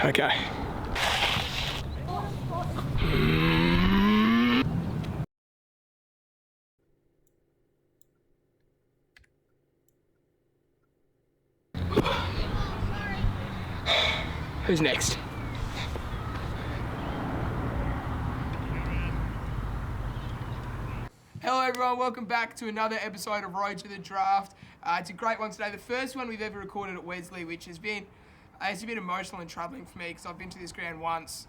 Okay. Who's next? Hello everyone, welcome back to another episode of Road to the Draft. It's a great one today, the first one we've ever recorded at Wesley, which has been it's a bit emotional and troubling for me because I've been to this ground once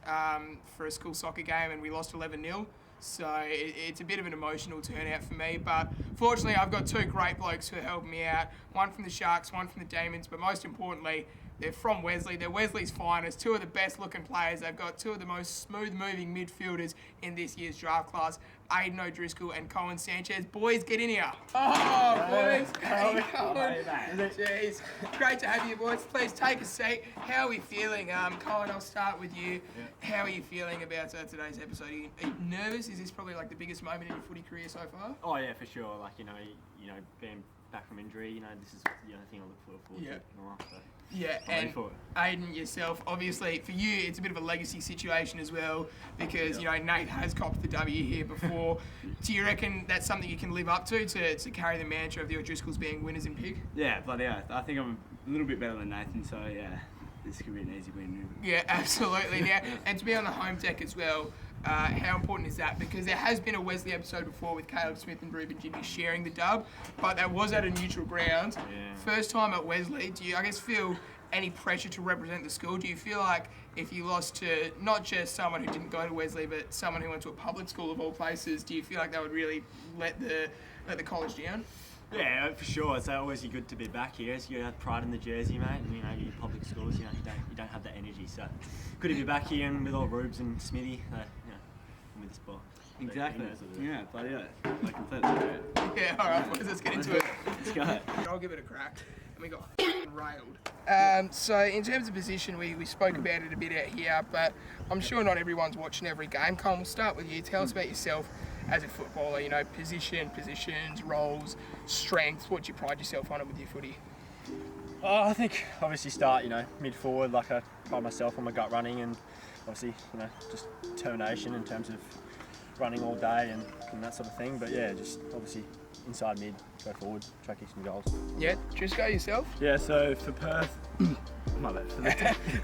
for a school soccer game and we lost 11-0. So it's a bit of an emotional turnout for me, but fortunately I've got two great blokes who are helping me out. One from the Sharks, one from the Demons, but most importantly, they're from Wesley. They're Wesley's finest, two of the best looking players. They've got two of the most smooth moving midfielders in this year's draft class, Aiden and Koen Sanchez. Boys, get in here. Oh, boys. How you going? Jeez. Great to have you, boys. Please take a seat. How are we feeling? Koen, I'll start with you. Yeah. How are you feeling about today's episode? Are you nervous? Is this probably like the biggest moment in your footy career so far? Oh yeah, for sure. Like, you know, being back from injury, this is the only thing I look forward to in life. So. Yeah, and Aiden, yourself, obviously for you it's a bit of a legacy situation as well because Nate has copped the W here before. Do you reckon that's something you can live up to carry the mantra of the O'Driscolls being winners in pig? Yeah, bloody yeah. I think I'm a little bit better than Nathan, so yeah, this could be an easy win. Yeah, absolutely. Now, and to be on the home deck as well, how important is that? Because there has been a Wesley episode before with Kaleb Smith and Reuben Ginbey sharing the dub, but that was at a neutral ground. Yeah. First time at Wesley, do you, I guess, feel any pressure to represent the school? Do you feel like if you lost to not just someone who didn't go to Wesley, but someone who went to a public school of all places, do you feel like that would really let the college down? Yeah, for sure. It's always good to be back here. So you have pride in the jersey, mate. And your public schools, you don't have that energy. So good to be back here and with all Rubes and Smithy. With this ball. Exactly. Yeah, but yeah, I completely agree. Yeah, all right, boys, let's get into it. Let's go. I'll give it a crack. And we got railed. So in terms of position, we spoke about it a bit out here, but I'm sure not everyone's watching every game. Colin, we'll start with you. Tell us about yourself as a footballer. Positions, roles, strengths. What do you pride yourself on it with your footy? I think obviously start mid forward. Like I pride myself on my gut running and obviously just determination in terms of running all day and that sort of thing. But yeah, just obviously inside mid, go forward, try to kick some goals. Yeah, just go yourself. Yeah, so for Perth,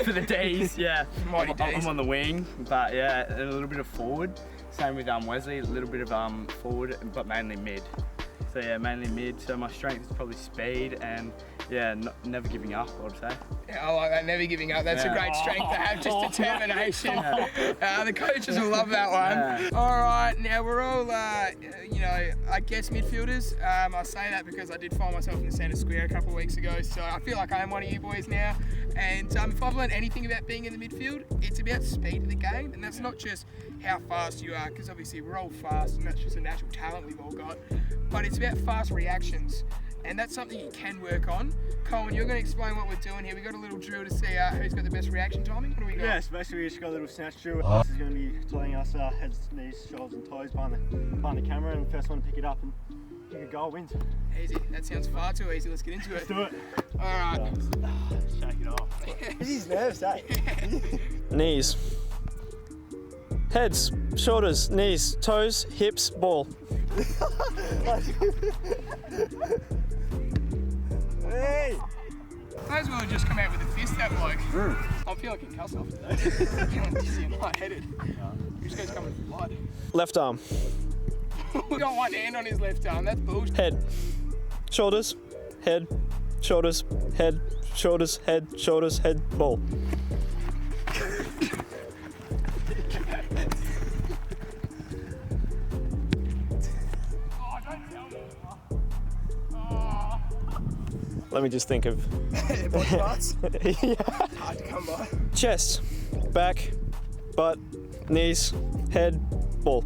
for the D's, yeah, I'm on the wing, but yeah, a little bit of forward. Same with Wesley, a little bit of forward, but mainly mid. So yeah, mainly mid. So my strength is probably speed and never giving up, I would say. Yeah, I like that, never giving up. That's a great strength to have, just determination. The coaches will love that one. Yeah. All right, now we're all, I guess midfielders. I say that because I did find myself in the centre square a couple of weeks ago, so I feel like I am one of you boys now. And if I've learned anything about being in the midfield, it's about speed of the game, and that's not just how fast you are, because obviously we're all fast, and that's just a natural talent we've all got, but it's about fast reactions. And that's something you can work on. Colin, you're going to explain what we're doing here. We've got a little drill to see who's got the best reaction timing. What do we got? Yeah, so basically we just got a little snatch drill. This is going to be telling us heads, knees, shoulders and toes behind the camera, and the first one to pick it up and kick a goal wins. Easy. That sounds far too easy. Let's get into it. Let's do it. All right. Shake it off. He's nervous, eh? Knees. Heads, shoulders, knees, toes, hips, ball. Hey! Might as well have just come out with a fist, that bloke. I feel like a cuss off today. I'm feeling dizzy and lightheaded. This guy's coming with blood. Left arm. We got one hand on his left arm, that's bullshit. Head, shoulders, head, shoulders, head, shoulders, head, shoulders, head, ball. Let me just think of... Body parts? Yeah. Hard to come by. Chest, back, butt, knees, head, ball.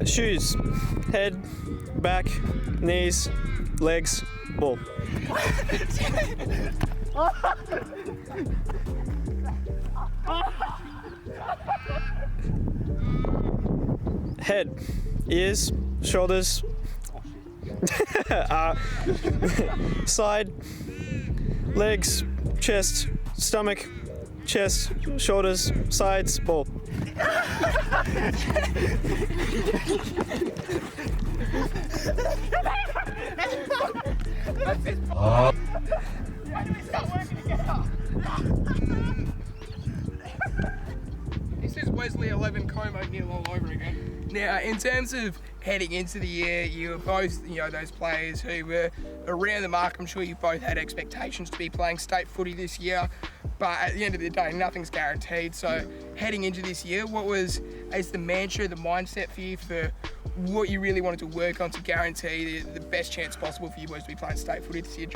Shoes, head, back, knees, legs, ball. Head, ears, shoulders, Side, legs, chest, stomach, chest, shoulders, sides, ball. This is Wesley 11 Koen O'Neill all over again. Now, in terms of heading into the year, you were both, those players who were around the mark. I'm sure you both had expectations to be playing state footy this year, but at the end of the day, nothing's guaranteed. So, heading into this year, what was the mantra, the mindset for you for what you really wanted to work on to guarantee the best chance possible for you boys to be playing state footy this year?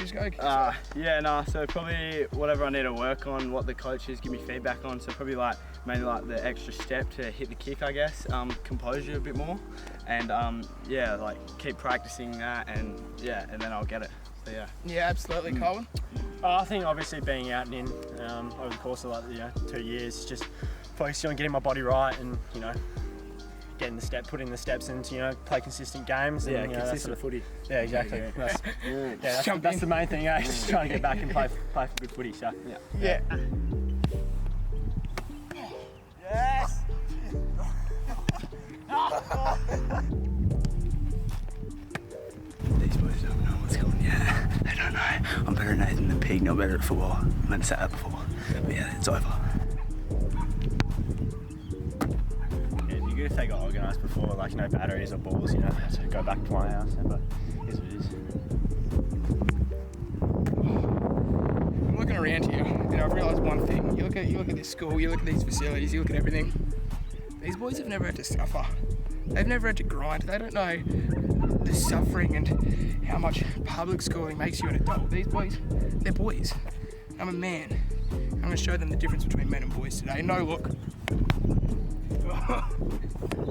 So probably whatever I need to work on, what the coaches give me feedback on. So probably mainly the extra step to hit the kick, I guess. Composure a bit more, and keep practicing that, and then I'll get it. So Yeah, absolutely, Colin. I think obviously being out and in over the course of 2 years, just focusing on getting my body right and putting the steps in to play consistent games. Yeah, and, consistent footy. Yeah, exactly. That's the main thing. Just trying to get back and play for good footy. So Yeah. Yes. These boys don't know what's going on. Yeah, they don't know. I'm better at Aiden than Pig, not better at football. I've never said that before. But yeah, it's over. yeah, it'd be good if they got organised before, no batteries or balls, to go back to my house. But it is what it is. I'm looking around here, and I've realised one thing. You look at this school, you look at these facilities, you look at everything. These boys have never had to suffer. They've never had to grind. They don't know the suffering and how much public schooling makes you an adult. These boys, they're boys. I'm a man. I'm going to show them the difference between men and boys today. No look.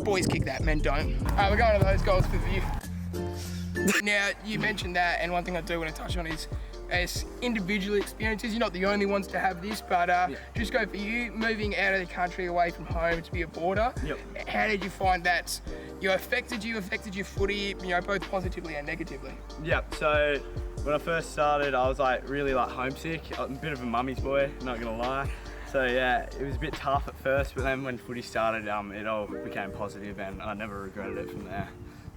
Boys kick that, men don't. We're going to those goals for view. Now, you mentioned that, and one thing I do want to touch on is as individual experiences. You're not the only ones to have this, but just go for you, moving out of the country away from home to be a boarder. Yep. How did you find that affected your footy, both positively and negatively? Yep. So when I first started, I was really homesick. I'm a bit of a mummy's boy, not gonna lie. So yeah, it was a bit tough at first, but then when footy started, it all became positive, and I never regretted it from there.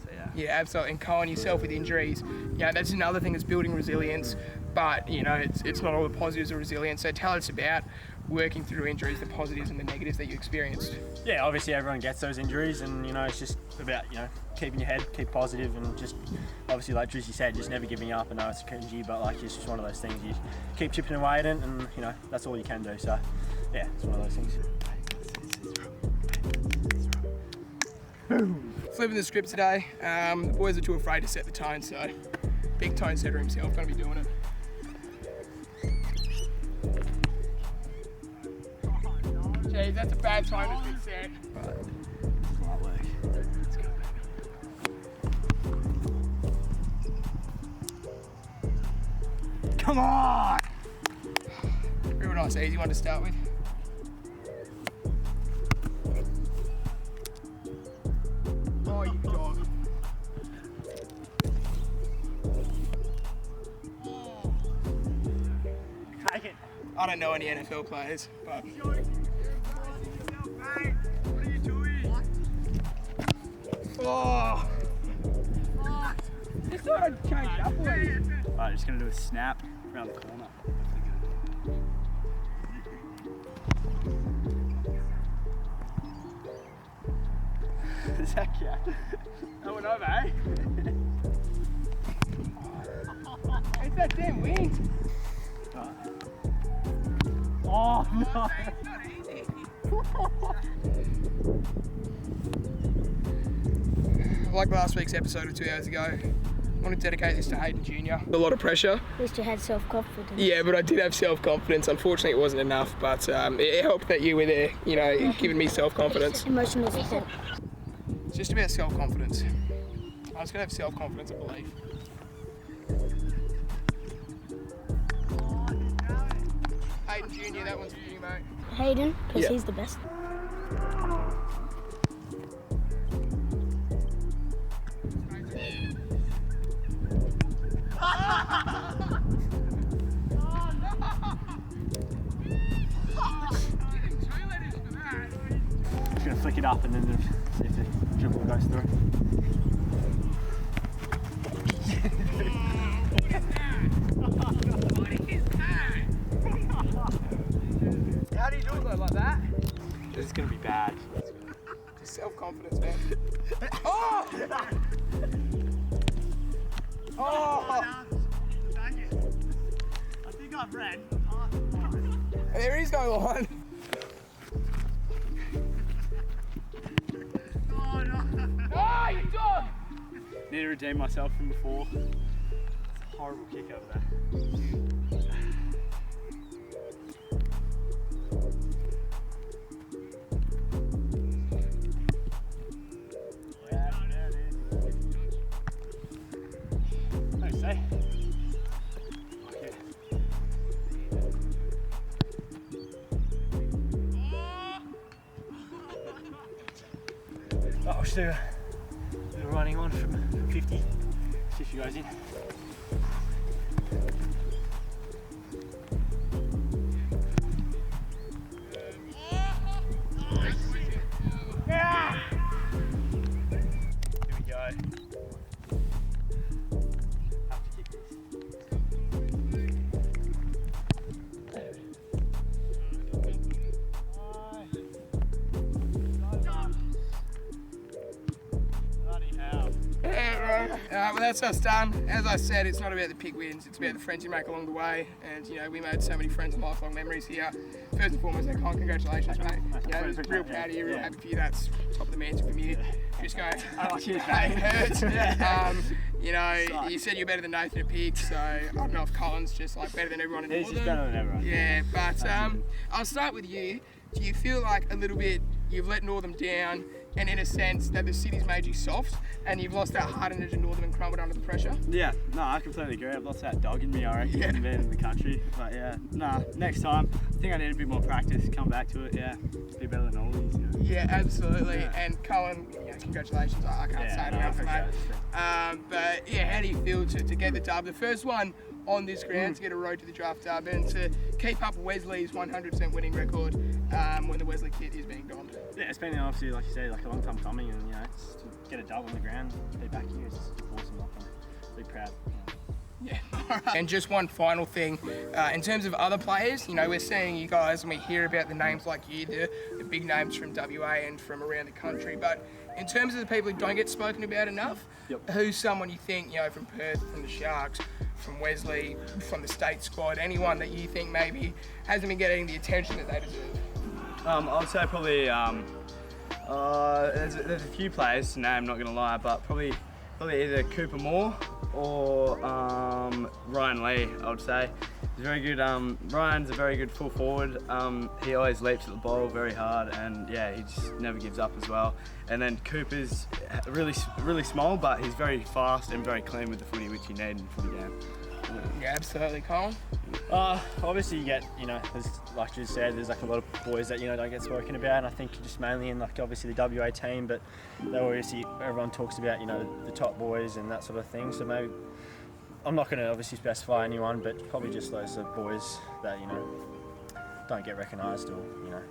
So yeah. Yeah, absolutely. And Coen, yourself with injuries, that's another thing, is building resilience. But it's not all the positives of resilience. So tell us about working through injuries, the positives and the negatives that you experienced. Yeah, obviously everyone gets those injuries, and it's just about keeping your head, keep positive, and just obviously like Drizzy said, just never giving up. I know it's cringy, but it's just one of those things you keep chipping away at it, and that's all you can do. So yeah, it's one of those things. Flipping the script today, the boys are too afraid to set the tone, so big tone setter himself, going to be doing it. Jeez, that's a bad time to be set. Right. Light work. Let's go, baby. Come on! Real nice, easy one to start with. Oh, you dog. Take it. I don't know any NFL players, but oh, just thought I'd change it up a little. Right, just gonna do a snap around the corner. Heck yeah. That went over, eh? It's that damn wind. Oh, no. It's not easy. Like last week's episode or 2 hours ago, I want to dedicate this to Aiden Jr. A lot of pressure. At least you had self-confidence. Yeah, but I did have self-confidence. Unfortunately, it wasn't enough, but it helped that you were there, giving me self-confidence. Emotional support. It's just about self-confidence. I was going to have self-confidence, I believe. Aiden Jr., that one's for you, mate. Hayden, because Yeah. he's the best. flick it up and then see if the dribble goes through. How do you do it though, like that? This is going to be bad. Just self-confidence, man. Oh! Oh! I think I've read. There is no line. Oh no! Oh, you dog! Need to redeem myself from before. It's a horrible kick over there. Yeah, there it is. What do you say? Okay. Oh, I'll just do a little running on from 50. See if she goes in. Yeah! Here we go. Have to kick this. Bloody hell. Yeah, right. Well, that's us done. As I said, it's not about the big wins, it's about the friends you make along the way. And, you know, we made so many friends and lifelong memories here. First and foremost, Koen, congratulations, mate. You know, real proud of you, real happy for you. That's top of the mantle from you. Just going, Cheers, hey, it hurts. Yeah. You know, you said you're better than Nathan at Pig, so I don't know if Colin's just like better than everyone in He's Northern. just better than everyone. Yeah, but I'll start with you. Do you feel like a little bit you've let Northern down, and in a sense that the city's made you soft, and you've lost that hard energy Northern and crumbled under the pressure? Yeah, no, I completely agree. I've lost that dog in me, I reckon, Yeah. in the country. But yeah, nah, next time, I think I need a bit more practice, come back to it, yeah. Be better than all these, you know. Yeah, absolutely. Yeah. And Coen, you know, congratulations. I can't say it no, enough, I mate. appreciate it. But yeah, how do you feel to get the dub? The first one on this ground to get a road to the draft dub and to keep up Wesley's 100% winning record when the Wesley kit is being donned. Yeah, it's been obviously, like you said, like a long time coming, and you know, just to get a dub on the ground, be back here, it's just awesome. Like, I'm really proud. Yeah. And just one final thing, in terms of other players, you know, we're seeing you guys and we hear about the names like you, the big names from WA and from around the country, but in terms of the people who don't get spoken about enough, who's someone you think, you know, from Perth, from the Sharks, from Wesley, from the state squad, anyone that you think maybe hasn't been getting the attention that they deserve? I would say probably there's a few players to name, not gonna lie, but probably either Cooper Moore or Ryan Lee, I would say. He's very good. Ryan's a very good full forward. He always leaps at the ball very hard, and yeah, he just never gives up as well. And then Cooper's really small, but he's very fast and very clean with the footy, which you need in the footy game. Yeah, absolutely, Colin. Obviously you get, you know, there's, like you said, there's like a lot of boys that, you know, don't get spoken about, and I think just mainly in like obviously the WA team, but they obviously, everyone talks about, you know, the top boys and that sort of thing, so maybe, I'm not going to obviously specify anyone, but probably just those boys that, you know, don't get recognised or, you know,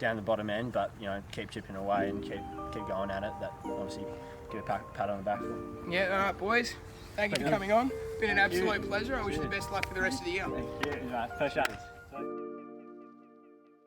down the bottom end, but, you know, keep chipping away and keep going at it, that obviously give a pat on the back for them. Yeah, all right, boys. Thank you for coming on. Been an absolute pleasure. I wish you the best luck for the rest of the year. Thank you. Pleasure.